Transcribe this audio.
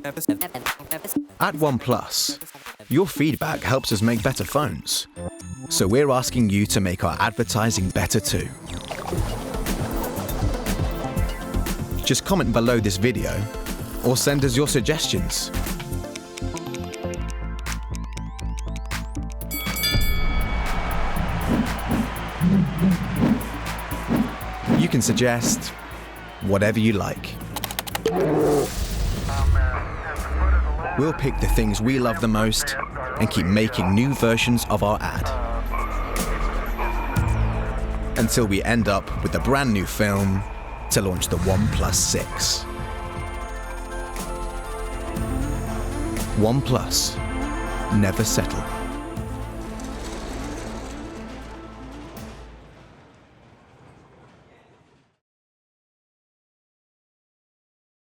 At OnePlus, your feedback helps us make better phones. So we're asking you to make our advertising better too. Just comment below this video or send us your suggestions. You can suggest whatever you like. We'll pick the things we love the most and keep making new versions of our ad. Until we end up with a brand new film to launch the OnePlus 6. OnePlus, never settle.